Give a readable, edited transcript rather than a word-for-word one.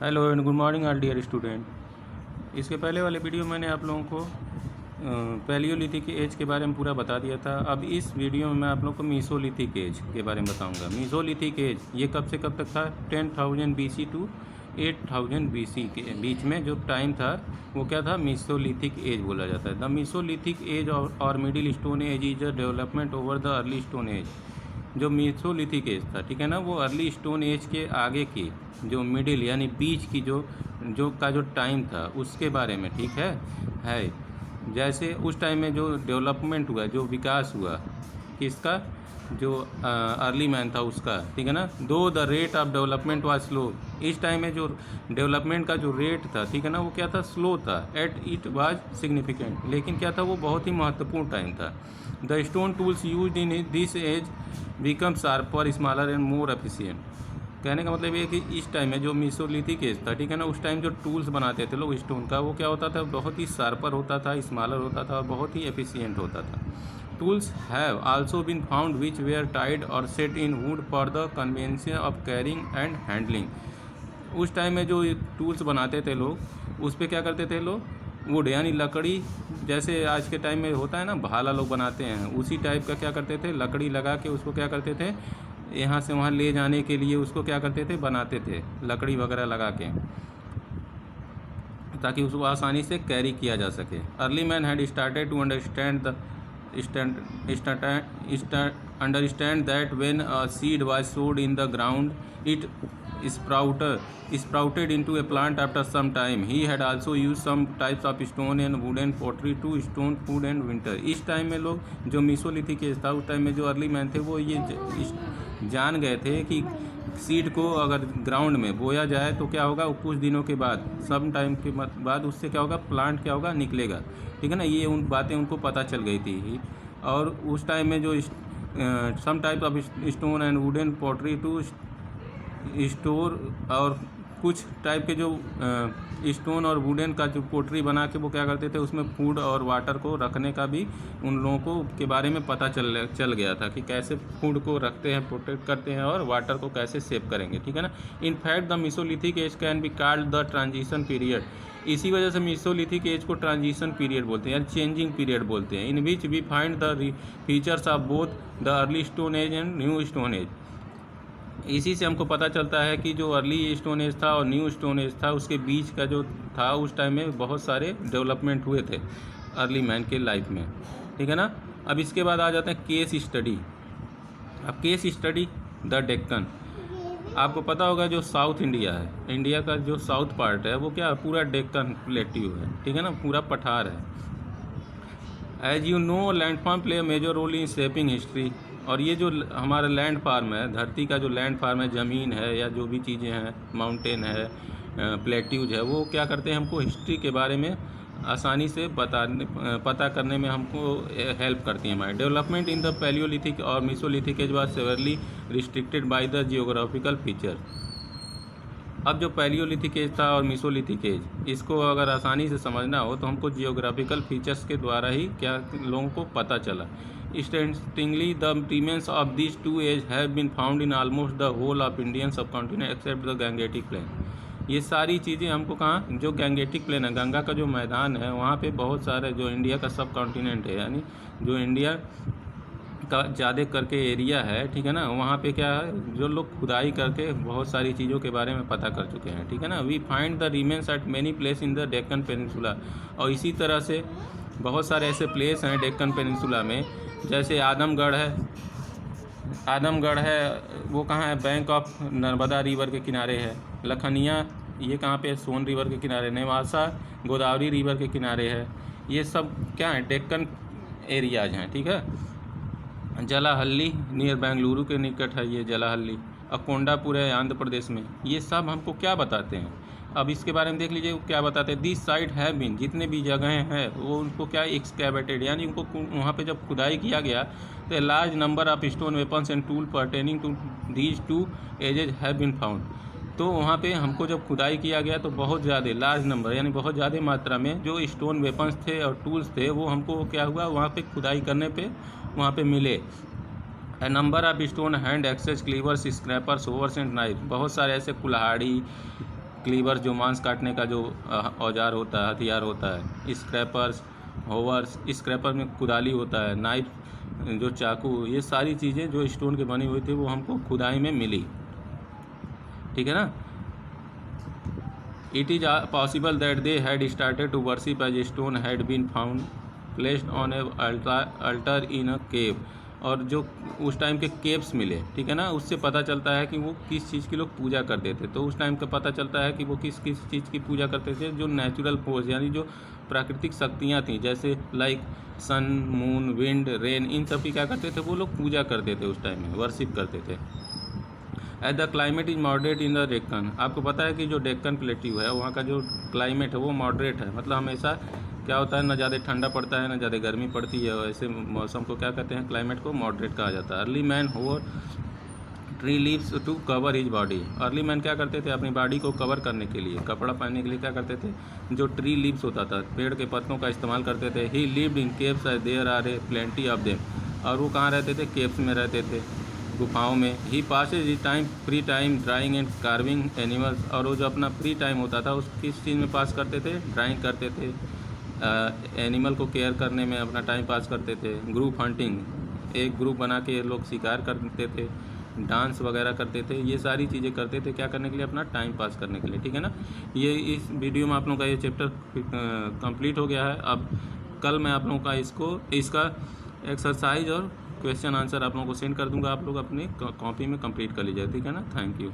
Hello and good morning all dear student. इसके पहले वाले वीडियो मैंने आप लोगों को पैलियोलिथिक एज के बारे में पूरा बता दिया था। अब इस वीडियो में मैं आप लोगों को मीसोलिथिक एज के बारे में बताऊंगा। मीसोलिथिक एज ये कब से कब तक था? 10,000 BC टू 8,000 BC के बीच में जो टाइम था वो क्या था? मीसोलिथिक एज बोला जाता है। द मीसोलिथिक एज और middle stone age is a development over the early stone as. जो मीसोलिथिक एज था, ठीक है ना, वो अर्ली स्टोन एज के आगे की जो मिडिल यानी बीच की जो टाइम था उसके बारे में, ठीक है। जैसे उस टाइम में जो डेवलपमेंट हुआ, जो विकास हुआ किसका? जो अर्ली मैन था उसका, ठीक है ना। दो the rate of development was slow. इस टाइम में जो डेवलपमेंट का जो रेट था, ठीक है ना, वो क्या था? स्लो था। एट इट वाज सिग्निफिकेंट, लेकिन क्या था? वो बहुत ही महत्वपूर्ण टाइम था। The stone tools used in this age become sharper, smaller and more efficient. कहने का मतलब ये है कि इस टाइम में जो मीसोलिथिक एज था, ठीक है ना, उस टाइम जो टूल्स बनाते थे लोग स्टोन का, वो क्या होता था? बहुत ही शार्पर होता था, स्मॉलर होता था और बहुत ही एफिशिएंट होता था। Tools have also been found which were tied और set in wood for the convenience of carrying and handling. उस टाइम में जो टूल्स बनाते थे लोग, उस पर क्या करते थे लोग? वुड यानी लकड़ी, जैसे आज के टाइम में होता है ना भाला लोग बनाते हैं, उसी टाइप का क्या करते थे? लकड़ी लगा के उसको क्या करते थे? यहाँ से वहाँ ले जाने के लिए उसको क्या करते थे? बनाते थे लकड़ी वगैरह लगा के, ताकि उसको आसानी से कैरी किया जा सके। Early man had started to understand that when a seed was sowed in the ground, it sprouted into a plant after some time. He had also used some types of stone and wooden pottery to stone food and winter. इस time में लोग जो Mesolithic as था, उस time में जो early man थे वो ये जान गए थे कि सीड को अगर ग्राउंड में बोया जाए तो क्या होगा? कुछ दिनों के बाद, सम टाइम के बाद उससे क्या होगा? प्लांट क्या होगा? निकलेगा, ठीक है ना। ये उन बातें उनको पता चल गई थी। और उस टाइम में जो some type of stone and wooden pottery to store, और कुछ टाइप के जो स्टोन और वुडन का जो पोट्री बना के वो क्या करते थे? उसमें फूड और वाटर को रखने का भी उन लोगों को के बारे में पता चल गया था कि कैसे फूड को रखते हैं, प्रोटेक्ट करते हैं और वाटर को कैसे सेव करेंगे, ठीक है ना। In fact the mesolithic age can be called the transition period. इसी वजह से मीसोलिथिक एज को ट्रांजिशन पीरियड बोलते हैं या चेंजिंग पीरियड बोलते हैं। In which we find the features of both the early stone age and new stone age. इसी से हमको पता चलता है कि जो अर्ली स्टोन एज था और न्यू स्टोन एज था, उसके बीच का जो था, उस टाइम में बहुत सारे डेवलपमेंट हुए थे अर्ली मैन के लाइफ में, ठीक है ना। अब इसके बाद आ जाते हैं केस स्टडी। अब केस स्टडी द डेक्कन। आपको पता होगा जो साउथ इंडिया है, इंडिया का जो साउथ पार्ट है, वो क्या पूरा डेक्कन प्लेट्यू है, ठीक है ना, पूरा पठार है। As you know landform play a major role in shaping history. और ये जो हमारा लैंड फार्म है, धरती का जो लैंड फार्म है, ज़मीन है या जो भी चीज़ें हैं, माउंटेन है, प्लेट्यूज है, वो क्या करते हैं? हमको हिस्ट्री के बारे में आसानी से पता करने में हमको हेल्प करती है हमारे। डेवलपमेंट इन द पैलियोलिथिक और mesolithic age was severely restricted by the geographical feature. अब जो पैलियोलिथिक एज था और मीसोलिथिक एज, इसको अगर आसानी से समझना हो तो हमको जियोग्राफिकल फीचर्स के द्वारा ही क्या लोगों को पता चला। Interestingly the remains of this two age have been found in almost the whole of Indian subcontinent except the Gangetic plain. ये सारी चीज़ें हमको कहाँ? जो गैंगेटिक प्लेन है, गंगा का जो मैदान है, वहाँ पे बहुत सारे जो इंडिया का सब कॉन्टिनेंट है, यानी जो इंडिया का ज़्यादा करके एरिया है, ठीक है ना, वहाँ पे क्या है? जो लोग खुदाई करके बहुत सारी चीज़ों के बारे में पता कर चुके हैं, ठीक है ना। We find the remains at many place in the Deccan peninsula. और इसी तरह से बहुत सारे ऐसे प्लेस हैं डेक्कन पेनिनसुला में, जैसे आदमगढ़ है। आदमगढ़ है वो कहाँ है? बैंक ऑफ नर्मदा रिवर के किनारे है। लखनिया ये कहाँ पे? सोन रिवर के किनारे। नेवासा गोदावरी रिवर के किनारे है। ये सब क्या है? डेक्कन एरियाज हैं, ठीक है। जलाहल्ली नियर बेंगलुरु के निकट है ये जलाहल्ली। अकोंडापुर है आंध्र प्रदेश में। ये सब हमको क्या बताते हैं? अब इसके बारे में देख लीजिए क्या बताते हैं। दिस साइट हैव बीन, जितने भी जगहें हैं वो उनको क्या एक्सकैवेटेड, यानी उनको वहाँ पे जब खुदाई किया गया तो a large number of stone weapons and tool pertaining to these two ages have been found. तो वहाँ पे हमको जब खुदाई किया गया तो बहुत ज़्यादा लार्ज नंबर, यानी बहुत ज़्यादा मात्रा में जो स्टोन वेपन्स थे और टूल्स थे, वो हमको क्या हुआ? वहाँ पे खुदाई करने पे वहाँ पे मिले। A number of stone hand axes cleavers scrapers borers and knife. बहुत सारे ऐसे कुल्हाड़ी, क्लीवर्स जो मांस काटने का जो औजार होता है, हथियार होता है, स्क्रैपर्स, होवर्स, स्क्रैपर में कुदाली होता है, नाइफ जो चाकू, ये सारी चीज़ें जो स्टोन के बनी हुई थी वो हमको खुदाई में मिली, ठीक है ना। It is possible that they had started to worship as stone had been found placed on a altar in a cave, और जो उस टाइम के केव्स मिले, ठीक है ना, उससे पता चलता है कि वो किस चीज़ की लोग पूजा करते थे। तो उस टाइम का पता चलता है कि वो किस किस चीज़ की पूजा करते थे, जो नेचुरल फोर्स यानी जो प्राकृतिक शक्तियाँ थीं, जैसे लाइक सन, मून, विंड, रेन, इन सब की क्या करते थे वो लोग पूजा करते थे, उस टाइम में वर्शिप करते थे। As the climate is moderate in the Deccan, आपको पता है कि जो डेक्कन प्लेट्यू है वहाँ का जो क्लाइमेट है वो मॉडरेट है, मतलब हमेशा क्या होता है, ना ज़्यादा ठंडा पड़ता है ना ज़्यादा गर्मी पड़ती है, ऐसे मौसम को क्या कहते हैं, क्लाइमेट को मॉडरेट कहा जाता है। Early man however tree leaves to cover his body, early man क्या करते थे, अपनी बॉडी को कवर करने के लिए, कपड़ा पहनने के लिए क्या करते थे, जो ट्री लीव्स होता था, पेड़ के पत्तों का इस्तेमाल करते थे। He lived in caves there are a plenty of them, और वो कहाँ रहते थे, केव्स में रहते थे, गुफाओं में। He passes he time free time drawing and carving animals, और वो जो अपना फ्री टाइम होता था उस किस चीज़ में पास करते थे, ड्राइंग करते थे, एनिमल को केयर करने में अपना टाइम पास करते थे। ग्रुप हंटिंग, एक ग्रुप बना के लोग शिकार करते थे, डांस वगैरह करते थे, ये सारी चीज़ें करते थे क्या करने के लिए, अपना टाइम पास करने के लिए, ठीक है ना। ये इस वीडियो में आप लोगों का ये चैप्टर कंप्लीट हो गया है। अब कल मैं आप लोगों का इसका एक्सरसाइज और क्वेश्चन आंसर आप लोगों को सेंड कर दूंगा, आप लोग अपनी कॉपी में कंप्लीट कर लीजिए, ठीक है ना। Thank you.